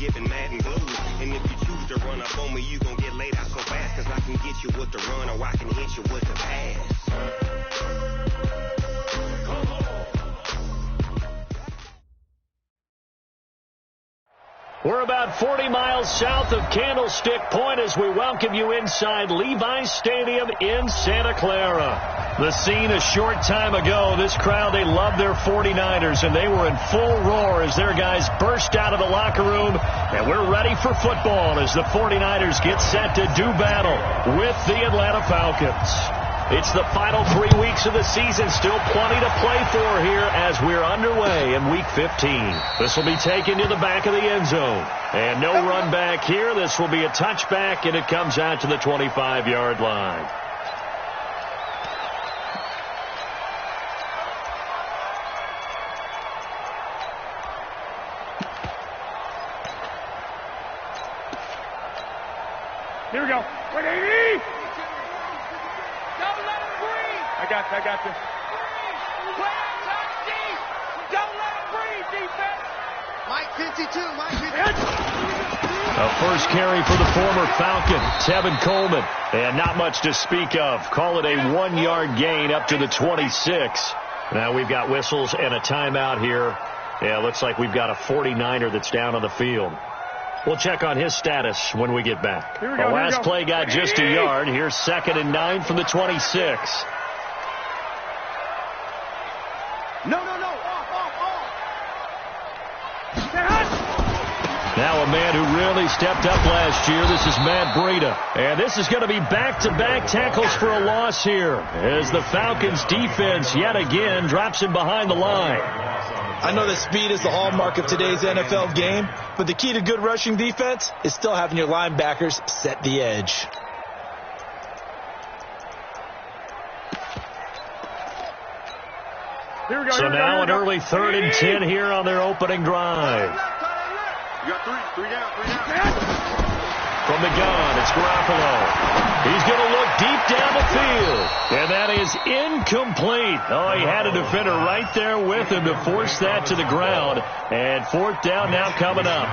giving mad and blues. And if you choose to run up on me, you gon' get laid out so fast. Cause I can get you with the run or I can hit you with the pass. We're about 40 miles south of Candlestick Point as we welcome you inside Levi's Stadium in Santa Clara. The scene a short time ago, this crowd, they love their 49ers, and they were in full roar as their guys burst out of the locker room. And we're ready for football as the 49ers get set to do battle with the Atlanta Falcons. It's the final 3 weeks of the season. Still plenty to play for here as we're underway in Week 15. This will be taken to the back of the end zone. And no run back here. This will be a touchback, and it comes out to the 25-yard line. Here we go. Wait, 80! I got this. Play on top, deep. Don't let him breathe, defense. Mike 52, Mike 52. A first carry for the former Falcon, Tevin Coleman. And not much to speak of. Call it a 1-yard gain up to the 26. Now we've got whistles and a timeout here. Yeah, it looks like we've got a 49er that's down on the field. We'll check on his status when we get back. The last play got just a yard. Here's 2nd and 9 from the 26. No. Now a man who really stepped up last year. This is Matt Breida. And this is going to be back-to-back tackles for a loss here as the Falcons defense yet again drops him behind the line. I know that speed is the hallmark of today's NFL game, but the key to good rushing defense is still having your linebackers set the edge. So now an early 3rd and 10 here on their opening drive. You got three down. From the gun, it's Garoppolo. He's going to look deep down the field. And that is incomplete. Oh, he had a defender right there with him to force that to the ground. And 4th down now coming up.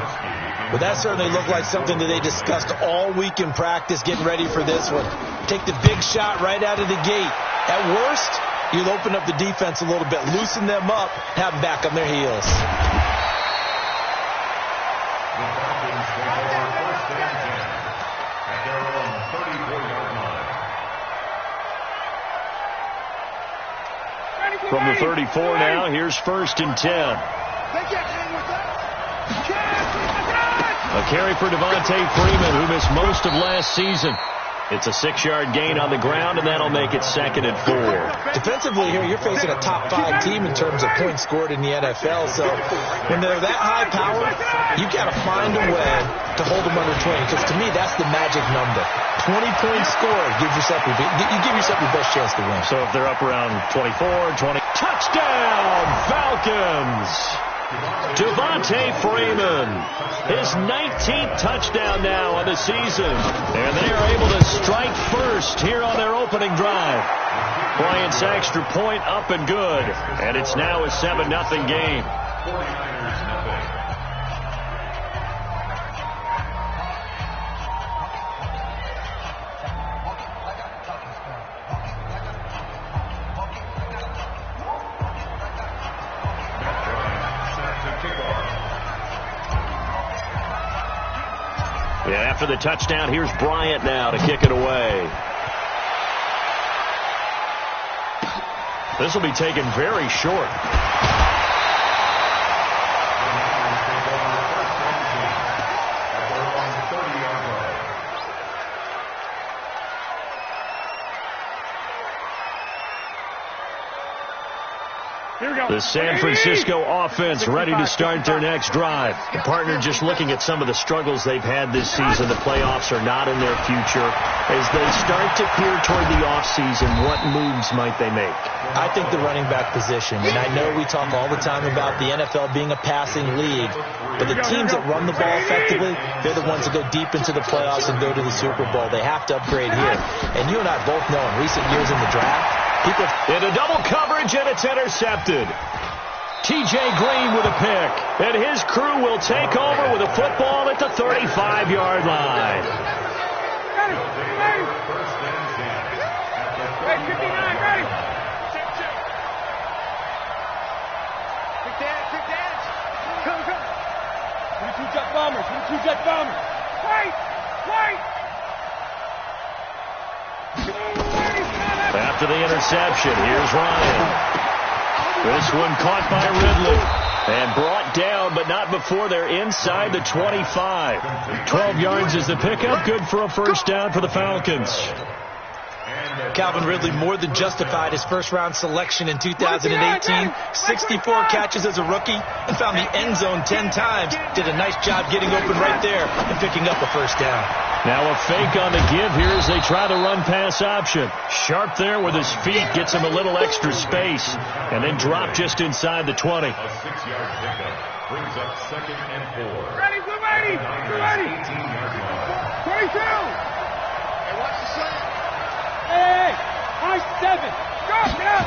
Well, that certainly looked like something that they discussed all week in practice, getting ready for this one. Take the big shot right out of the gate. At worst, you'll open up the defense a little bit, loosen them up, have them back on their heels. From the 34 now, here's 1st and 10. A carry for Devontae Freeman, who missed most of last season. It's a 6-yard gain on the ground, and that'll make it 2nd and 4. Defensively here, you're facing a top 5 team in terms of points scored in the NFL. So when they're that high power, you've got to find a way to hold them under 20. Because to me, that's the magic number. 20 points scored, you give yourself your best chance to win. So if they're up around 24, 20, touchdown, Falcons! Devontae Freeman, his 19th touchdown now on the season. And they are able to strike first here on their opening drive. Bryant's extra point up and good. And it's now a 7-0 game. Yeah, after the touchdown, here's Bryant now to kick it away. This will be taken very short. The San Francisco offense ready to start their next drive. The partner just looking at some of the struggles they've had this season. The playoffs are not in their future. As they start to peer toward the offseason, what moves might they make? I think the running back position. And I know we talk all the time about the NFL being a passing league. But the teams that run the ball effectively, they're the ones that go deep into the playoffs and go to the Super Bowl. They have to upgrade here. And you and I both know in recent years in the draft, people... Into double coverage, and it's intercepted. T.J. Green with a pick. And his crew will take over with a football at the 35-yard line. Hey, 59, ready. Big dance. Come. 22 jet bombers. Wait. After the interception, here's Ryan. This one caught by Ridley and brought down, but not before they're inside the 25. 12 yards is the pickup. Good for a first down for the Falcons. Calvin Ridley more than justified his first-round selection in 2018. 64 catches as a rookie and found the end zone 10 times. Did a nice job getting open right there and picking up a first down. Now a fake on the give here as they try the run-pass option. Sharp there with his feet, gets him a little extra space, and then drop just inside the 20. A 6-yard pickup brings up 2nd and 4. Ready. 22. Hey, watch the slant. Hey, high 7. Go, get up.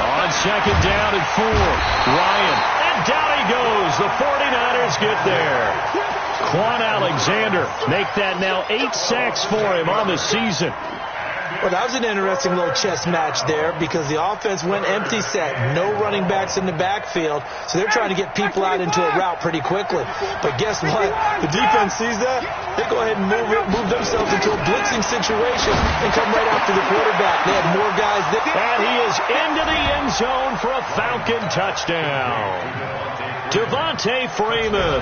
On second down and 4, Ryan, and down he goes. The 49ers get there. Quan Alexander make that now 8 sacks for him on the season. Well, that was an interesting little chess match there because the offense went empty set. No running backs in the backfield, so they're trying to get people out into a route pretty quickly. But guess what? The defense sees that. They go ahead and move themselves into a blitzing situation and come right after the quarterback. They had more guys there. And he is into the end zone for a Falcon touchdown. Devontae Freeman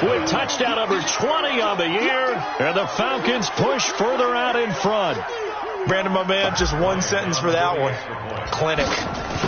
with touchdown number 20 on the year, and the Falcons push further out in front. Brandon, my man, just one sentence for that one. Clinic.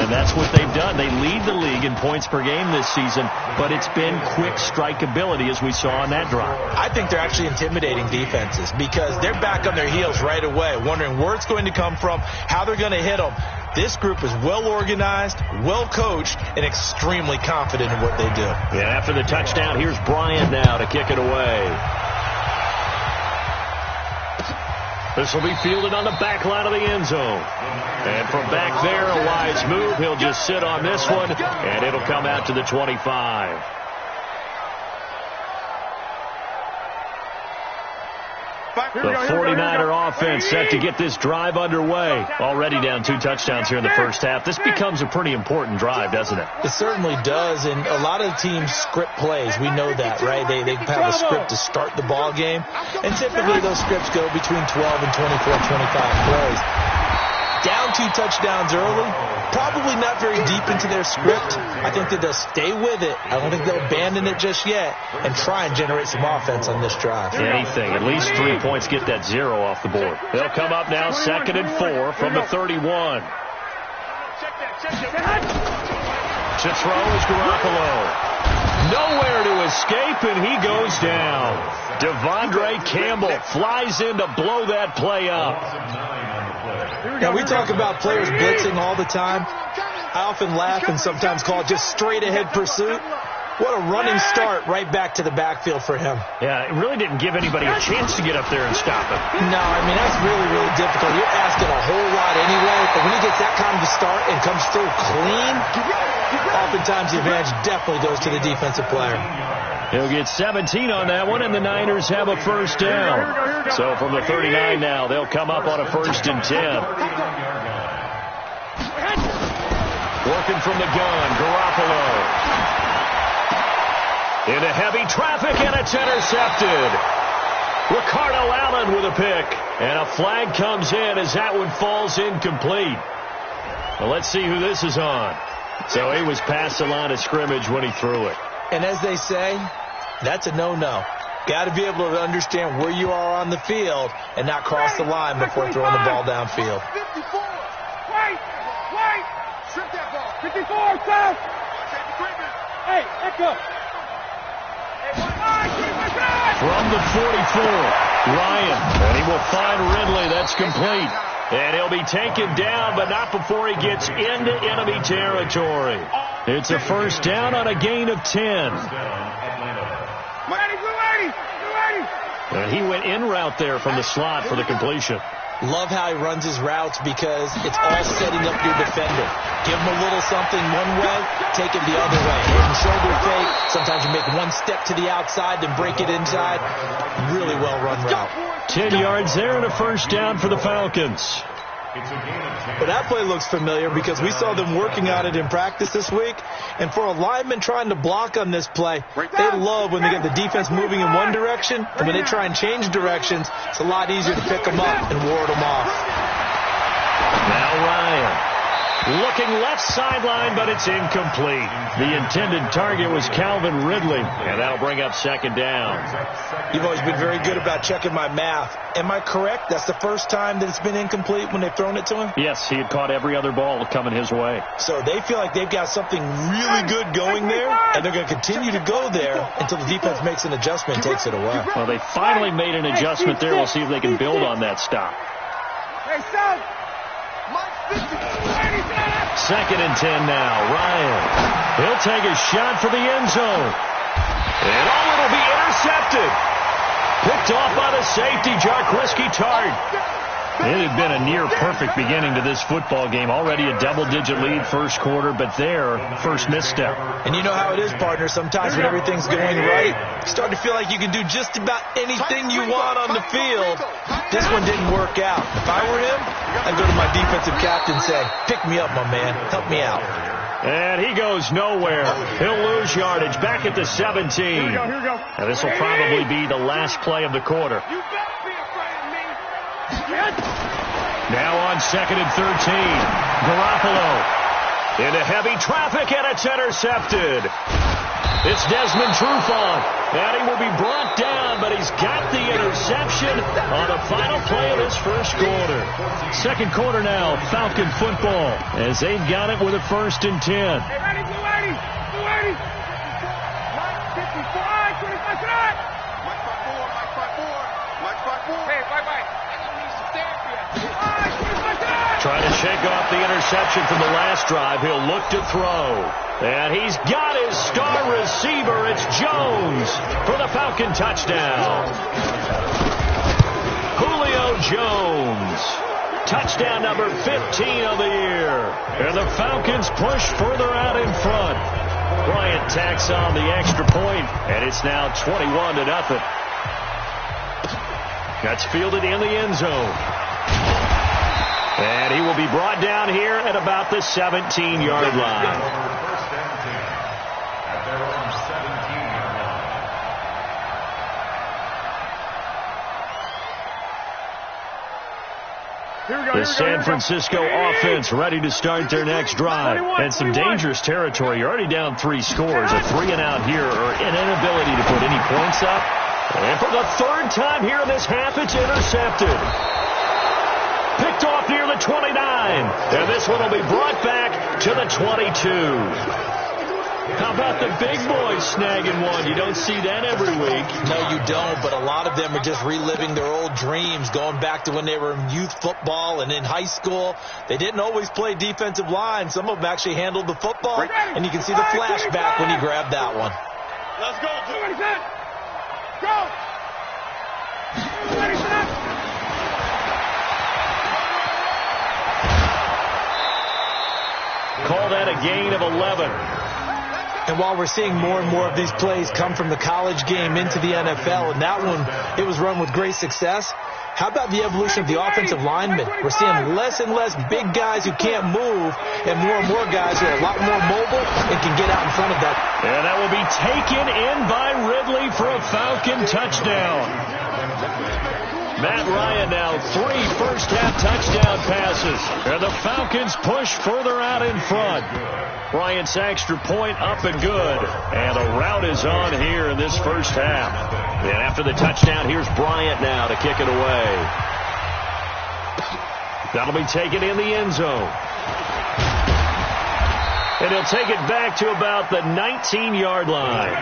And that's what they've done. They lead the league in points per game this season, but it's been quick strike ability as we saw on that drive. I think they're actually intimidating defenses because they're back on their heels right away, wondering where it's going to come from, how they're going to hit them. This group is well organized, well coached, and extremely confident in what they do. Yeah, after the touchdown, here's Bryant now to kick it away. This will be fielded on the back line of the end zone. And from back there, a wise move. He'll just sit on this one, and it'll come out to the 25. The 49er offense set to get this drive underway. Already down 2 touchdowns here in the first half. This becomes a pretty important drive, doesn't it? It certainly does, and a lot of teams script plays. We know that, right? They have a script to start the ball game, and typically those scripts go between 12 and 24, 25 plays. Down 2 touchdowns early, probably not very deep into their script. I think that they'll stay with it. I don't think they'll abandon it just yet and try and generate some offense on this drive. Anything. At least 3 points get that 0 off the board. They'll come up now 2nd and 4 from the 31. To throw is Garoppolo. Nowhere to escape, and he goes down. Devondre Campbell flies in to blow that play up. Now, we talk about players blitzing all the time. I often laugh and sometimes call it just straight-ahead pursuit. What a running start right back to the backfield for him. Yeah, it really didn't give anybody a chance to get up there and stop him. No, I mean, that's really, really difficult. You're asking a whole lot anyway, but when he gets that kind of a start and comes through clean, oftentimes the advantage definitely goes to the defensive player. He'll get 17 on that one, and the Niners have a first down. So from the 39 now, they'll come up on a 1st and 10. Working from the gun, Garoppolo. Into heavy traffic, and it's intercepted. Ricardo Allen with a pick. And a flag comes in as that one falls incomplete. Well, let's see who this is on. So he was past the line of scrimmage when he threw it. And as they say, that's a no-no. Got to be able to understand where you are on the field and not cross the line before throwing the ball downfield. 54. Wait. Strip that ball. 54, South. Hey, echo. From the 44, Ryan, and he will find Ridley. That's complete. And he'll be taken down, but not before he gets into enemy territory. It's a first down on a gain of 10. And he went in route there from the slot for the completion. Love how he runs his routes because it's all setting up your defender. Give him a little something one way, take it the other way. Head and shoulder fake. Sometimes you make one step to the outside, then break it inside. Really well-run route. 10 yards there and a first down for the Falcons. Well, that play looks familiar because we saw them working on it in practice this week. And for a lineman trying to block on this play, they love when they get the defense moving in one direction. And when they try and change directions, it's a lot easier to pick them up and ward them off. Now Ryan. Looking left sideline, but it's incomplete. The intended target was Calvin Ridley, and that'll bring up second down. You've always been very good about checking my math. Am I correct? That's the first time that it's been incomplete when they've thrown it to him? Yes, he had caught every other ball coming his way. So they feel like they've got something really good going there, and they're going to continue to go there until the defense makes an adjustment and takes it away. Well, they finally made an adjustment there. We'll see if they can build on that stop. Hey, son! Second and 10 now. Ryan. He'll take a shot for the end zone. And it'll be intercepted. Picked off by the safety, Jarquiski Tart. It had been a near-perfect beginning to this football game. Already a double-digit lead first quarter, but there, first misstep. And you know how it is, partner. Sometimes when everything's going right, you start to feel like you can do just about anything you want on the field. This one didn't work out. If I were him, I'd go to my defensive captain and say, pick me up, my man. Help me out. And he goes nowhere. He'll lose yardage back at the 17. Here we go. And this will probably be the last play of the quarter. You better be afraid of me. Now on second and 13. Garoppolo into heavy traffic, and it's intercepted. It's Desmond Trufant, and he will be brought down, but he's got the interception on the final play of this first quarter. Second quarter now, Falcon football, as they've got it with a 1st and 10. Hey, ready, blue 80. Blue 80. 55, 25 tonight. Mike 5-4. Hey, bye-bye. Trying to shake off the interception from the last drive. He'll look to throw. And he's got his star receiver. It's Jones for the Falcon touchdown. Julio Jones. Touchdown number 15 of the year. And the Falcons push further out in front. Bryant tacks on the extra point, and it's now 21-0. That's fielded in the end zone. And he will be brought down here at about the 17-yard line. The San Francisco offense ready to start their next drive. And some dangerous territory. You're already down 3 scores. A 3-and-out here, or an inability to put any points up. And for the 3rd time here in this half, it's intercepted. Picked off near the 29. And this one will be brought back to the 22. How about the big boys snagging one? You don't see that every week. No, you don't, but a lot of them are just reliving their old dreams, going back to when they were in youth football and in high school. They didn't always play defensive line. Some of them actually handled the football, and you can see the flashback when he grabbed that one. Let's go. Go. Ready, set. Call that a gain of 11. And while we're seeing more and more of these plays come from the college game into the NFL, and that one, it was run with great success, how about the evolution of the offensive linemen? We're seeing less and less big guys who can't move and more guys who are a lot more mobile and can get out in front of that. And that will be taken in by Ridley for a Falcon touchdown. Matt Ryan now 3 first-half touchdown passes. And the Falcons push further out in front. Bryant's extra point up and good. And a rout is on here in this first half. And after the touchdown, here's Bryant now to kick it away. That'll be taken in the end zone. And he'll take it back to about the 19-yard line.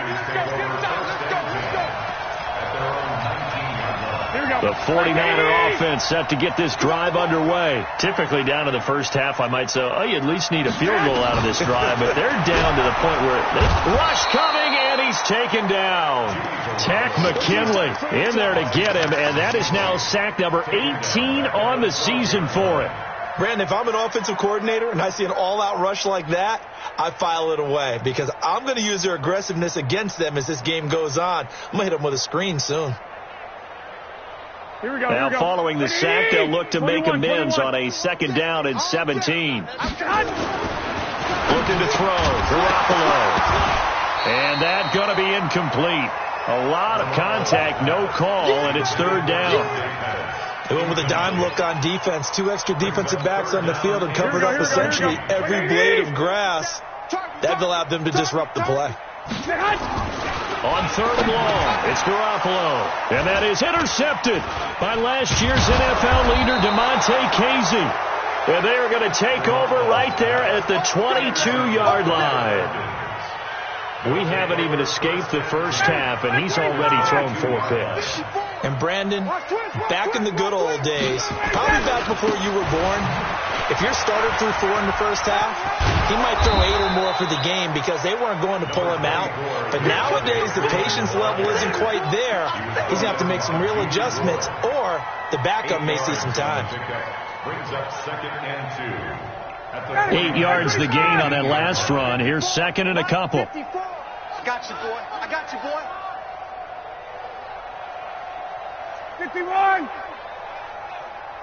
The 49er offense set to get this drive underway. Typically down to the first half, I might say, oh, you at least need a field goal out of this drive. But they're down to the point where they rush coming, and he's he's taken down. Tack McKinley in there to get him, and that is now sack number 18 on the season for him. Brandon, if I'm an offensive coordinator and I see an all-out rush like that, I file it away because I'm going to use their aggressiveness against them as this game goes on. I'm going to hit them with a screen soon. Here we go. Now, following the sack, they'll look to make amends on a 2nd down and 17. Looking to throw. Garoppolo. And that's going to be incomplete. A lot of contact, no call, and it's 3rd down. They went with a dime look on defense. 2 extra defensive backs on the field and covered up essentially every blade of grass. That allowed them to disrupt the play. On 3rd and long, it's Garoppolo. And that is intercepted by last year's NFL leader, DeMonte Casey. And they are going to take over right there at the 22-yard line. We haven't even escaped the first half, and he's already thrown 4 picks. And Brandon, back in the good old days, probably back before you were born, if your starter threw 4 in the first half, he might throw 8 or more for the game because they weren't going to pull him out. But nowadays, the patience level isn't quite there. He's going to have to make some real adjustments, or the backup may see some time. Brings up 2nd and 2. 8 yards the gain on that last run. Here's 2nd and a couple. I got you, boy. I got you, boy. 51. All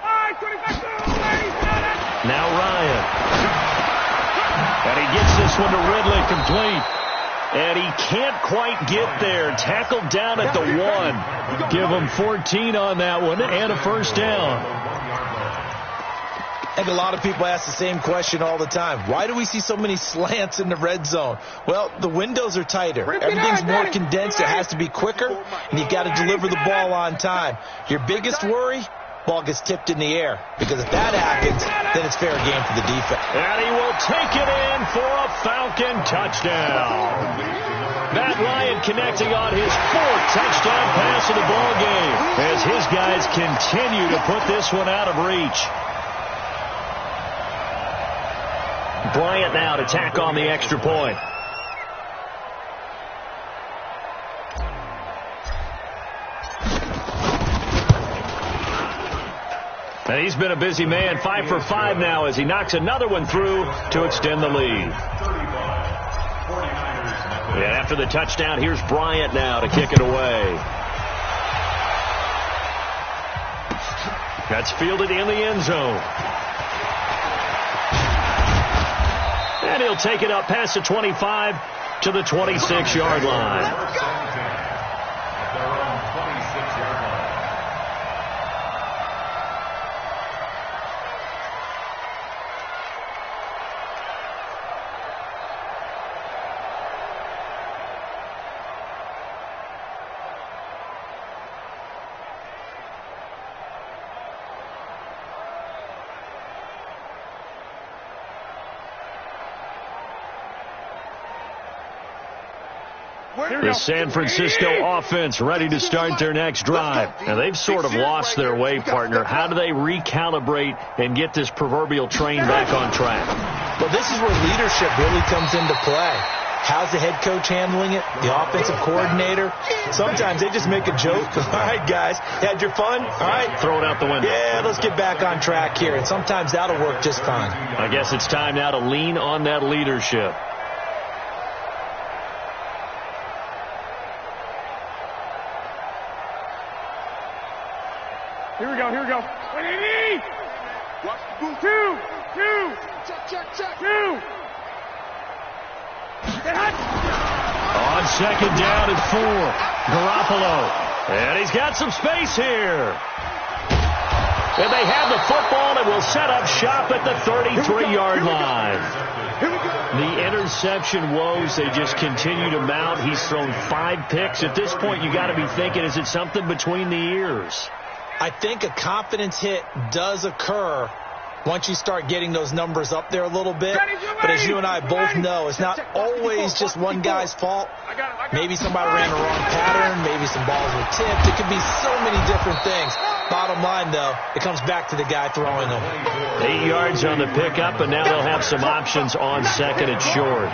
right, 25. Now Ryan. And he gets this one to Ridley complete. And he can't quite get there. Tackled down at the 1. Give him 14 on that one and a 1st down. I think a lot of people ask the same question all the time. Why do we see so many slants in the red zone? Well, the windows are tighter. Everything's more condensed. It has to be quicker, and you've got to deliver the ball on time. Your biggest worry, ball gets tipped in the air. Because if that happens, then it's fair game for the defense. And he will take it in for a Falcon touchdown. Matt Ryan connecting on his 4th touchdown pass of the ball game as his guys continue to put this one out of reach. Bryant now to tack on the extra point. And he's been a busy man, 5 for 5 now as he knocks another one through to extend the lead. And after the touchdown, here's Bryant now to kick it away. That's fielded in the end zone. And he'll take it up past the 25 to the 26-yard line. The San Francisco offense ready to start their next drive. And they've sort of lost their way, partner. How do they recalibrate and get this proverbial train back on track? Well, this is where leadership really comes into play. How's the head coach handling it? The offensive coordinator? Sometimes they just make a joke. All right, guys, had your fun? All right. Throw it out the window. Yeah, let's get back on track here. And sometimes that'll work just fine. I guess it's time now to lean on that leadership. Here we go. 180. Watch the boot. 2. Check. 2. On 2nd down and 4. Garoppolo. And he's got some space here. And they have the football and will set up shop at the 33-yard line. The interception woes, they just continue to mount. He's thrown 5 picks. At this point, you got to be thinking, is it something between the ears? I think a confidence hit does occur once you start getting those numbers up there a little bit. But as you and I both know, it's not always just one guy's fault. Maybe somebody ran the wrong pattern. Maybe some balls were tipped. It could be so many different things. Bottom line, though, it comes back to the guy throwing them. 8 yards on the pickup, and now they'll have some options on 2nd and short.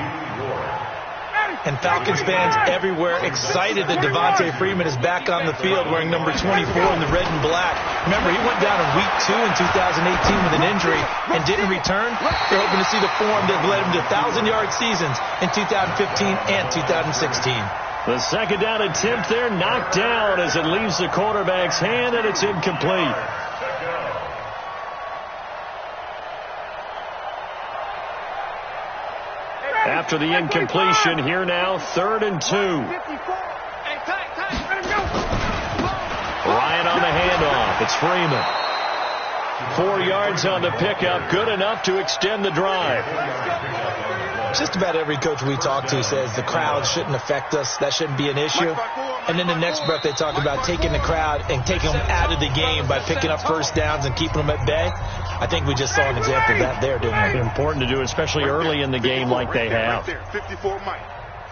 and Falcons fans everywhere excited that Devontae Freeman is back on the field wearing number 24 in the red and black. Remember, he went down in Week 2 in 2018 with an injury and didn't return. They're hoping to see the form that led him to 1,000-yard seasons in 2015 and 2016. The second down attempt there knocked down as it leaves the quarterback's hand, and it's incomplete. After the incompletion, here now, 3rd and 2. Ryan on the handoff. It's Freeman. 4 yards on the pickup, good enough to extend the drive. Just about every coach we talk to says the crowd shouldn't affect us. That shouldn't be an issue. And then the next breath they talk about taking the crowd and taking them out of the game by picking up first downs and keeping them at bay. I think we just saw an example of that there, didn't we? Important to do, especially early in the game like they have. 54 Mike.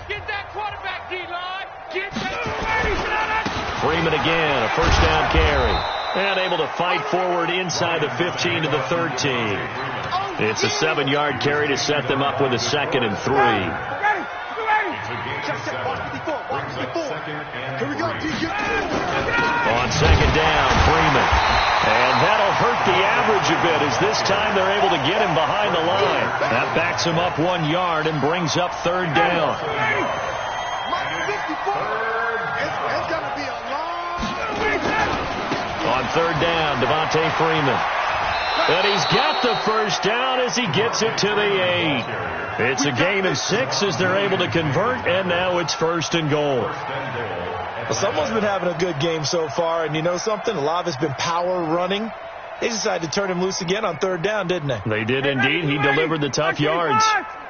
Get that quarterback, D-line. Get that. Freeman again, a first down carry. And able to fight forward inside the 15 to the 13. It's a 7-yard carry to set them up with a 2nd and 3. On 2nd down, Freeman. And that'll hurt the average a bit as this time they're able to get him behind the line. That backs him up 1 yard and brings up 3rd down. On 3rd down, Devontae Freeman. And he's got the first down as he gets it to the 8. It's a gain of 6 as they're able to convert, and now it's 1st and goal. Well, someone's been having a good game so far, and you know something? A lot of it's been power running. They decided to turn him loose again on 3rd down, didn't they? They did indeed. He delivered the tough yards.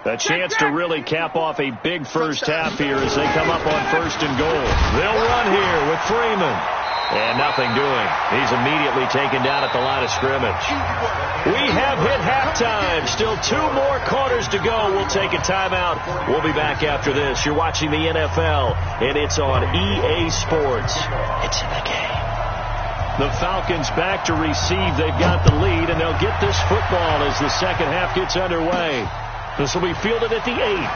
A chance to really cap off a big first half here as they come up on 1st and goal. They'll run here with Freeman. And nothing doing. He's immediately taken down at the line of scrimmage. We have hit halftime. Still 2 more quarters to go. We'll take a timeout. We'll be back after this. You're watching the NFL, and it's on EA Sports. It's in the game. The Falcons back to receive. They've got the lead, and they'll get this football as the second half gets underway. This will be fielded at the 8.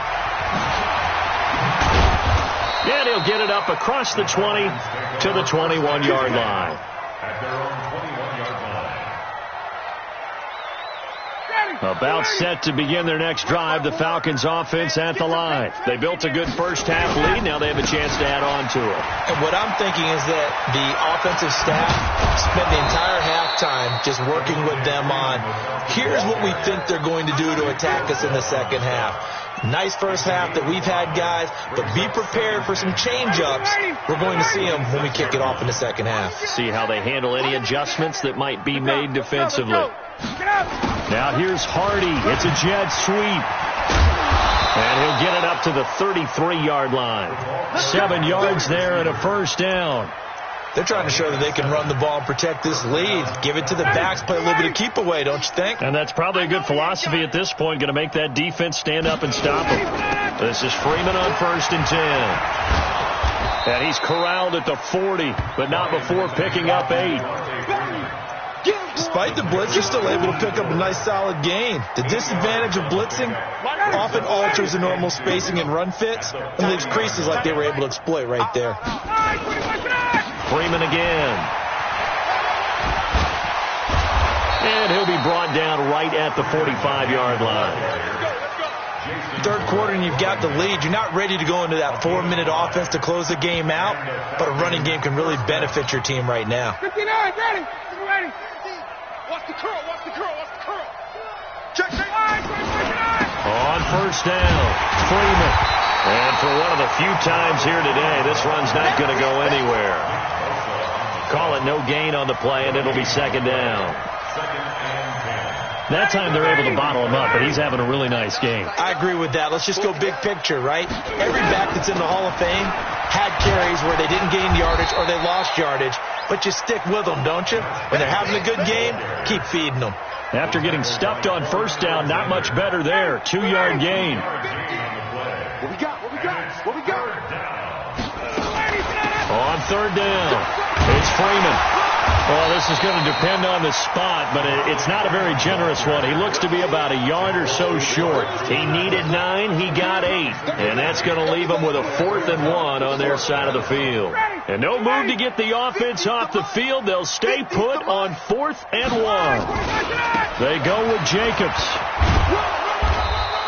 And he'll get it up across the 20 to the 21-yard line. At their own 21-yard line. About set to begin their next drive, the Falcons offense at the line. They built a good first half lead. Now they have a chance to add on to it. And what I'm thinking is that the offensive staff spent the entire halftime just working with them on, here's what we think they're going to do to attack us in the second half. Nice first half that we've had, guys, but be prepared for some change-ups. We're going to see them when we kick it off in the second half. See how they handle any adjustments that might be made defensively. Now here's Hardy. It's a jet sweep. And he'll get it up to the 33-yard line. 7 yards there and a first down. They're trying to show that they can run the ball and protect this lead. Give it to the backs, play a little bit of keep away, don't you think? And that's probably a good philosophy at this point, going to make that defense stand up and stop them. This is Freeman on 1st and 10. And he's corralled at the 40, but not before picking up 8. Despite the blitz, you're still able to pick up a nice solid gain. The disadvantage of blitzing often alters the normal spacing and run fits and leaves creases like they were able to exploit right there. Freeman again. And he'll be brought down right at the 45-yard line. Third quarter and you've got the lead. You're not ready to go into that 4-minute offense to close the game out, but a running game can really benefit your team right now. 59, ready. Watch the curl, watch the curl, watch the curl. Check. On first down, Freeman. And for one of the few times here today, this run's not going to go anywhere. Call it no gain on the play, and it'll be second down. That time they're able to bottle him up, but he's having a really nice game. I agree with that. Let's just go big picture, right? Every back that's in the Hall of Fame had carries where they didn't gain yardage or they lost yardage, but you stick with them, don't you? When they're having a good game, keep feeding them. After getting stuffed on first down, not much better there. 2-yard gain. What we got? On third down, it's Freeman. Well, this is going to depend on the spot, but it's not a very generous one. He looks to be about a yard or so short. He needed 9. He got 8. And that's going to leave him with a 4th and 1 on their side of the field. And no move to get the offense off the field. They'll stay put on 4th and 1. They go with Jacobs.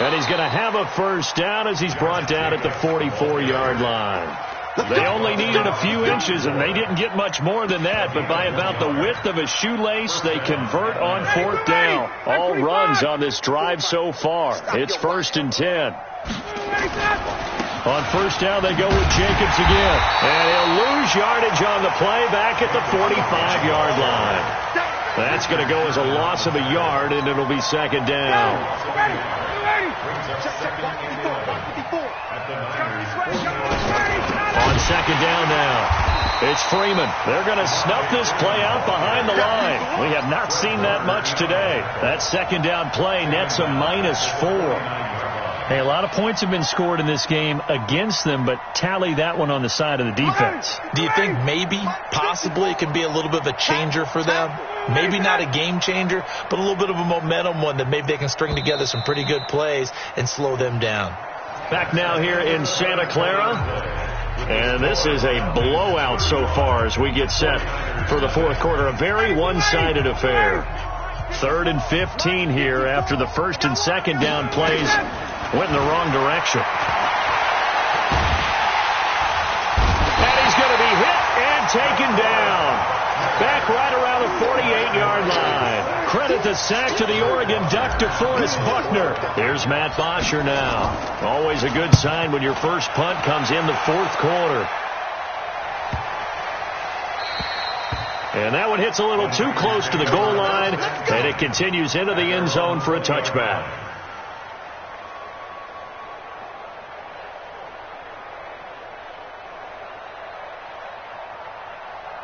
And he's going to have a first down as he's brought down at the 44-yard line. They only needed a few inches, and they didn't get much more than that. But by about the width of a shoelace, they convert on 4th down. All runs on this drive so far. It's 1st and 10. On 1st down, they go with Jacobs again. And he'll lose yardage on the play back at the 45-yard line. That's going to go as a loss of a yard, and it'll be 2nd down. On 2nd down now, it's Freeman. They're going to snuff this play out behind the line. We have not seen that much today. That 2nd down play nets a -4. Hey, a lot of points have been scored in this game against them, but tally that one on the side of the defense. Do you think maybe, possibly, it can be a little bit of a changer for them? Maybe not a game changer, but a little bit of a momentum one that maybe they can string together some pretty good plays and slow them down. Back now here in Santa Clara. And this is a blowout so far as we get set for the 4th quarter. A very one-sided affair. 3rd and 15 here after the 1st and 2nd down plays went in the wrong direction. And he's going to be hit and taken down. Back right around the 48-yard line. Credit the sack to the Oregon Duck, DeForest Buckner. Here's Matt Bosher now. Always a good sign when your first punt comes in the 4th quarter. And that one hits a little too close to the goal line, and it continues into the end zone for a touchback.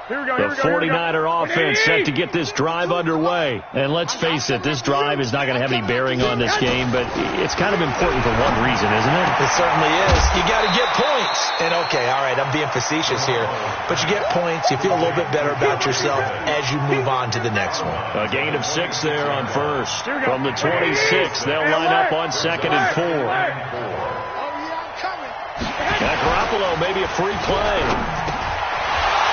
The 49er offense set to get this drive underway. And let's face it, this drive is not going to have any bearing on this game, but it's kind of important for one reason, isn't it? It certainly is. You got to get points. And, okay, all right, I'm being facetious here. But you get points, you feel a little bit better about yourself as you move on to the next one. A gain of 6 there on 1st. From the 26, they'll line up on 2nd and 4. Now Garoppolo, maybe a free play.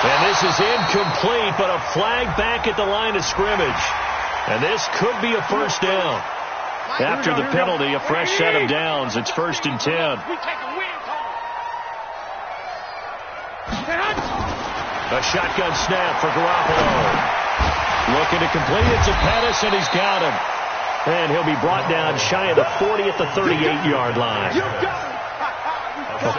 And this is incomplete, but a flag back at the line of scrimmage. And this could be a first down. After the penalty, a fresh set of downs. It's 1st and 10. A shotgun snap for Garoppolo. Looking to complete it to Pettis, and he's got him. And he'll be brought down shy of the 40 at the 38-yard line.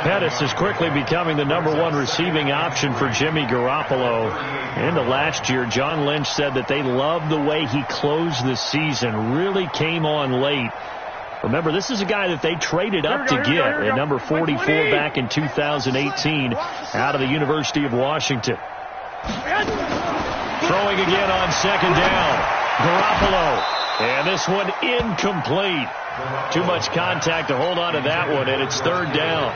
Pettis is quickly becoming the #1 receiving option for Jimmy Garoppolo. Into last year, John Lynch said that they loved the way he closed the season, really came on late. Remember, this is a guy that they traded up to get at number 44 back in 2018 out of the University of Washington. Throwing again on 2nd down. Garoppolo. And this one incomplete. Too much contact to hold on to that one, and it's 3rd down.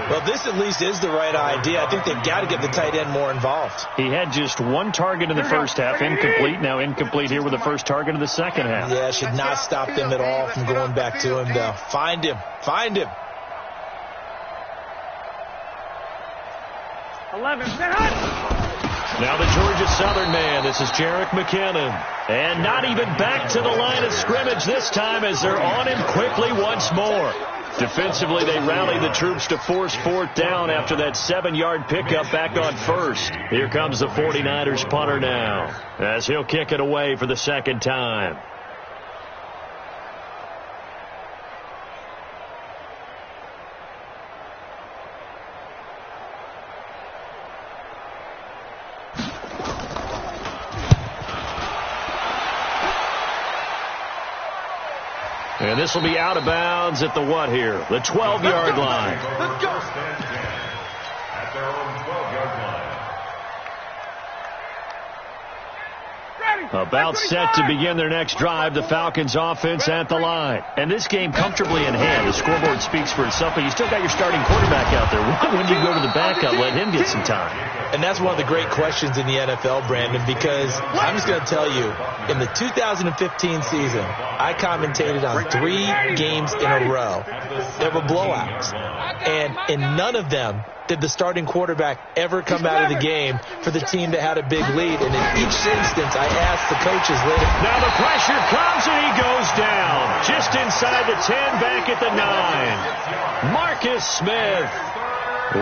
Well, this at least is the right idea. I think they've got to get the tight end more involved. He had just 1 target in the first half, incomplete. Now incomplete here with the first target of the second half. Yeah, should not stop them at all from going back to him, though. Find him. Find him. 11. Now the Georgia Southern man. This is Jerick McKinnon. And not even back to the line of scrimmage this time as they're on him quickly once more. Defensively, they rally the troops to force 4th down after that 7-yard pickup back on 1st. Here comes the 49ers punter now as he'll kick it away for the 2nd time. And this will be out of bounds at the what here? The 12-yard line. Let's go. At their own 12-yard line. Ready. About set to begin their next drive, the Falcons offense at the line. And this game comfortably in hand. The scoreboard speaks for itself, but you still got your starting quarterback out there. When do you go to the backup, let him get some time? And that's one of the great questions in the NFL, Brandon, because I'm just going to tell you, in the 2015 season, I commentated on 3 games in a row. There were blowouts. And in none of them did the starting quarterback ever come out of the game for the team that had a big lead. And in each instance, I asked the coaches later. Now the pressure comes and he goes down. Just inside the 10, back at the 9. Marcus Smith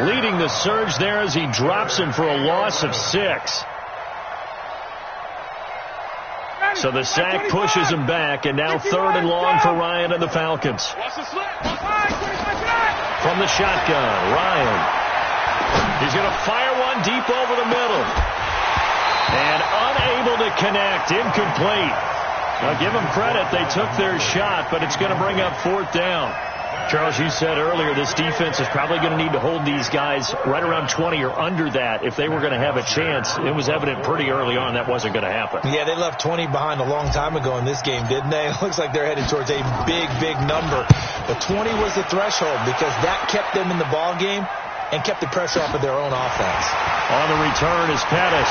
leading the surge there as he drops him for a loss of 6. So the sack pushes him back, and now 3rd and long for Ryan and the Falcons. From the shotgun, Ryan. He's going to fire one deep over the middle. And unable to connect, incomplete. Now give them credit, they took their shot, but it's going to bring up 4th down. Charles, you said earlier this defense is probably going to need to hold these guys right around 20 or under that if they were going to have a chance. It was evident pretty early on that wasn't going to happen. Yeah, they left 20 behind a long time ago in this game, didn't they? It looks like they're headed towards a big, big number. But 20 was the threshold because that kept them in the ball game and kept the pressure off of their own offense. On the return is Pettis.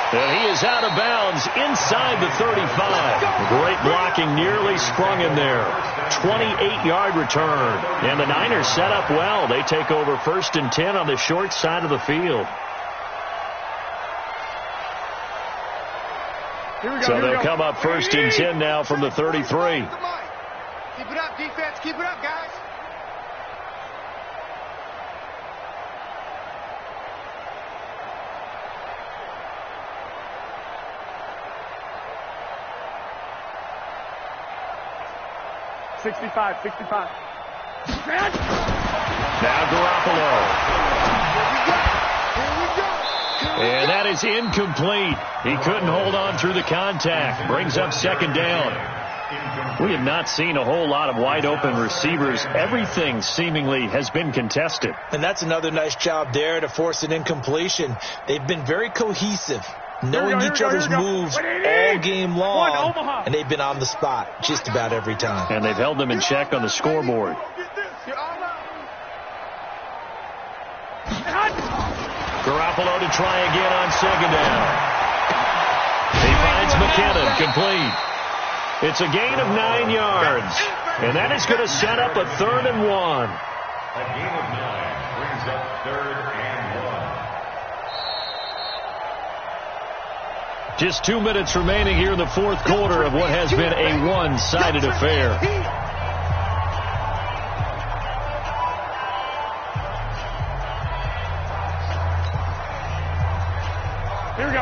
And he is out of bounds inside the 35. Great blocking, nearly sprung him there. 28-yard return. And the Niners set up well. They take over 1st and 10 on the short side of the field. So they'll come up 1st and 10 now from the 33. Keep it up, defense. Keep it up, guys. Sixty-five. Now Garoppolo. And that is incomplete. He couldn't hold on through the contact. Brings up 2nd down. We have not seen a whole lot of wide open receivers. Everything seemingly has been contested. And that's another nice job there to force an incompletion. They've been very cohesive, knowing each other's moves all game long, and they've been on the spot just about every time. And they've held them in check on the scoreboard. Garoppolo to try again on 2nd down. He finds McKinnon, complete. It's a gain of 9 yards, and that is going to set up a 3rd and 1. A gain of 9 brings up 3rd and 1. Just 2 minutes remaining here in the 4th quarter of what has been a one-sided affair.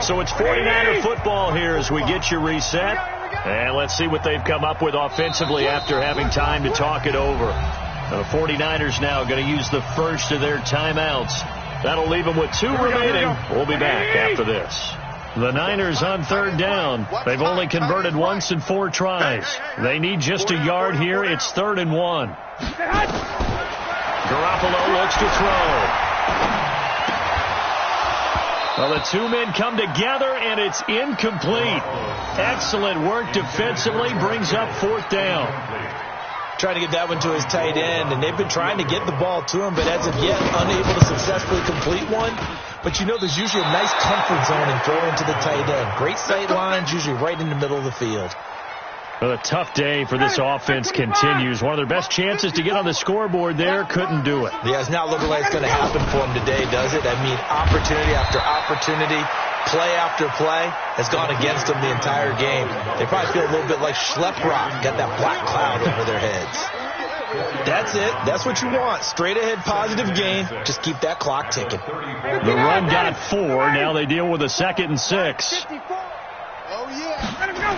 So it's 49er football here as we get you reset. And let's see what they've come up with offensively after having time to talk it over. Now the 49ers now going to use the first of their timeouts. That'll leave them with 2 remaining. We'll be back after this. The Niners on 3rd down. They've only converted once in 4 tries. They need just a yard here. It's 3rd and 1. Garoppolo looks to throw. Well, the 2 men come together, and it's incomplete. Excellent work defensively. Brings up 4th down. Trying to get that one to his tight end, and they've been trying to get the ball to him, but as of yet, unable to successfully complete one. But you know there's usually a nice comfort zone in throwing to the tight end. Great sight lines, usually right in the middle of the field. Well, a tough day for this offense continues. One of their best chances to get on the scoreboard there, couldn't do it. Yeah, it's not looking like it's going to happen for them today, does it? I mean, opportunity after opportunity, play after play has gone against them the entire game. They probably feel a little bit like Schlep Rock, got that black cloud over their heads. That's it. That's what you want. Straight ahead positive gain. Just keep that clock ticking. The run got 4. Now they deal with a 2nd and 6. Oh, yeah. Let him go.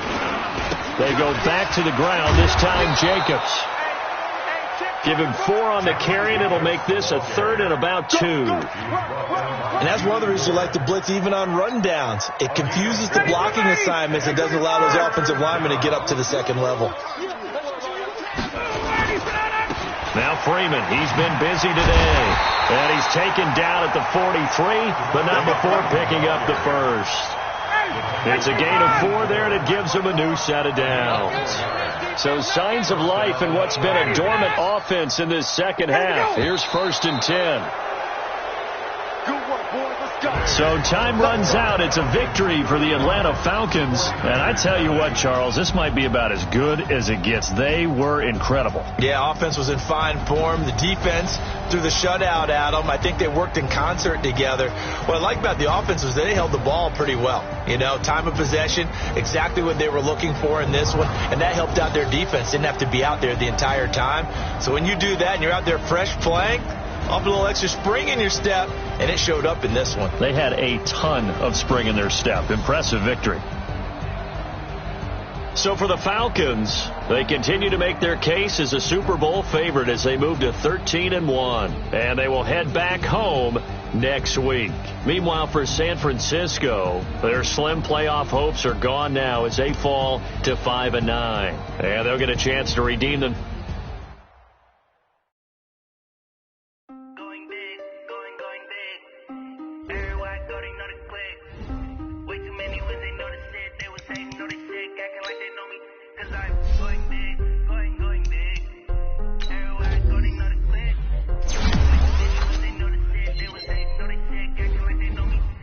They go back to the ground, this time Jacobs. Give him 4 on the carry, and it'll make this a 3rd and about 2. And that's one of the reasons you like to blitz even on rundowns. It confuses the blocking assignments. It doesn't allow those offensive linemen to get up to the 2nd level. Now Freeman, he's been busy today. And he's taken down at the 43, but not before picking up the first. It's a gain of 4 there, and it gives them a new set of downs. So signs of life in what's been a dormant offense in this second half. Here's 1st and 10. So time runs out. It's a victory for the Atlanta Falcons. And I tell you what, Charles, this might be about as good as it gets. They were incredible. Yeah, offense was in fine form. The defense threw the shutout at them. I think they worked in concert together. What I like about the offense was they held the ball pretty well. You know, time of possession, exactly what they were looking for in this one. And that helped out their defense. Didn't have to be out there the entire time. So when you do that and you're out there fresh playing, off a little extra spring in your step, and it showed up in this one. They had a ton of spring in their step. Impressive victory. So for the Falcons, they continue to make their case as a Super Bowl favorite as they move to 13-1. And they will head back home next week. Meanwhile, for San Francisco, their slim playoff hopes are gone now as they fall to 5-9. And they'll get a chance to redeem them